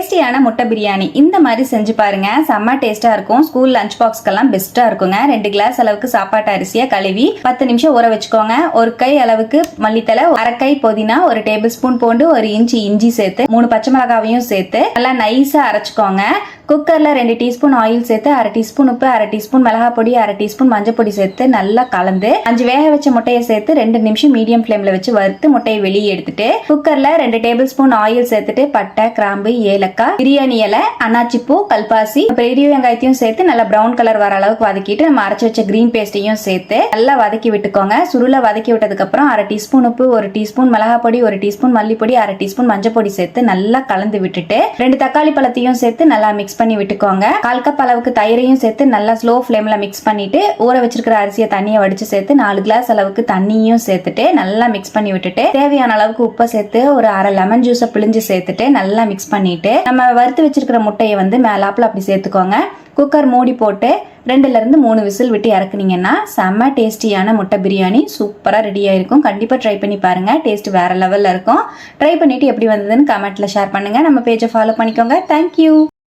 டேஸ்டியான முட்டை பிரியாணி இந்த மாதிரி செஞ்சு பாருங்க. செம்ம டேஸ்டா இருக்கும். ஸ்கூல் லஞ்ச் பாக்ஸ்க்கெல்லாம் பெஸ்டா இருக்குங்க. 2 கிளாஸ் அளவுக்கு சாப்பாட்டு அரிசியை கழுவி 10 நிமிஷம் ஊற வச்சுக்கோங்க. ஒரு கை அளவுக்கு மல்லித்தலை, அரை கை புதினா, 1 டேபிள் ஸ்பூன் பூண்டு, 1 இன்ச் இஞ்சி சேர்த்து 3 பச்சை மிளகாவையும் சேர்த்து நல்லா நைஸா அரைச்சுக்கோங்க. குக்கர்ல 2 டீஸ்பூன் ஆயில் சேர்த்து 1/2 டீஸ்பூன் உப்பு, 1/2 டீஸ்பூன் மிளகாய் பொடி, 1/2 டீஸ்பூன் மஞ்சள் பொடி சேர்த்து நல்லா கலந்து 5 வேக வச்ச முட்டையை சேர்த்து 2 நிமிஷம் மீடியம் ஃப்ளேம்ல வச்சு வறுத்து முட்டையை வெளியே எடுத்துட்டு குக்கர்ல 2 டேபிள் ஸ்பூன் ஆயில் சேர்த்துட்டு பட்டை, கிராம்பு, ஏலக்காய், பிரியாணி இலை, அன்னாச்சி பூ, கல்பாசி, பெரிய வெங்காயத்தையும் சேர்த்து நல்லா பிரவுன் கலர் வர அளவுக்கு வதக்கிட்டு நம்ம அரைச்சு வச்ச கிரீன் பேஸ்டையும் சேர்த்து நல்லா வதக்கி விட்டுக்கோங்க. சுருளை வதக்கி விட்டதுக்கு அப்புறம் 1/2 டீஸ்பூன் உப்பு, 1 டீஸ்பூன் மிளகாய் பொடி, 1 டீஸ்பூன் மல்லிப்பொடி, 1/2 டீஸ்பூன் மஞ்சள் பொடி சேர்த்து நல்லா கலந்து விட்டுட்டு 2 தக்காளி பழத்தையும் சேர்த்து நல்லா மிக்ஸ் பண்ணி விட்டுக்கோங்க. 1/4 கப் அளவுக்கு தயிரையும் சேர்த்து நல்லா ஸ்லோ ஃப்ளேம்ல மிக்ஸ் பண்ணிட்டு ஊற வச்சிருக்கிற அரிசியை தண்ணியை வடிச்சு சேர்த்து 4 கிளாஸ் அளவுக்கு தண்ணியும் சேர்த்துட்டு நல்லா மிக்ஸ் பண்ணி விட்டுட்டு தேவையான அளவுக்கு உப்பை சேர்த்து ஒரு 1/2 லெமன் ஜூஸை பிழிஞ்சு சேர்த்துட்டு நல்லா மிக்ஸ் பண்ணிட்டு நம்ம வறுத்து வச்சிருக்கிற முட்டையை மேலாப்புல அப்படி சேர்த்துக்கோங்க. குக்கர் மூடி போட்டு 2ல இருந்து 3 விசில் விட்டு இறக்குனீங்கன்னா செம்ம டேஸ்டியான முட்டை பிரியாணி சூப்பரா ரெடி ஆயிருக்கும். கண்டிப்பா ட்ரை பண்ணி பாருங்க. டேஸ்ட் வேற லெவல்ல இருக்கும். ட்ரை பண்ணிட்டு எப்படி வந்ததுன்னு கமெண்ட்ல ஷேர் பண்ணுங்க. நம்ம பேஜை ஃபாலோ பண்ணிக்கோங்க. தேங்க்யூ.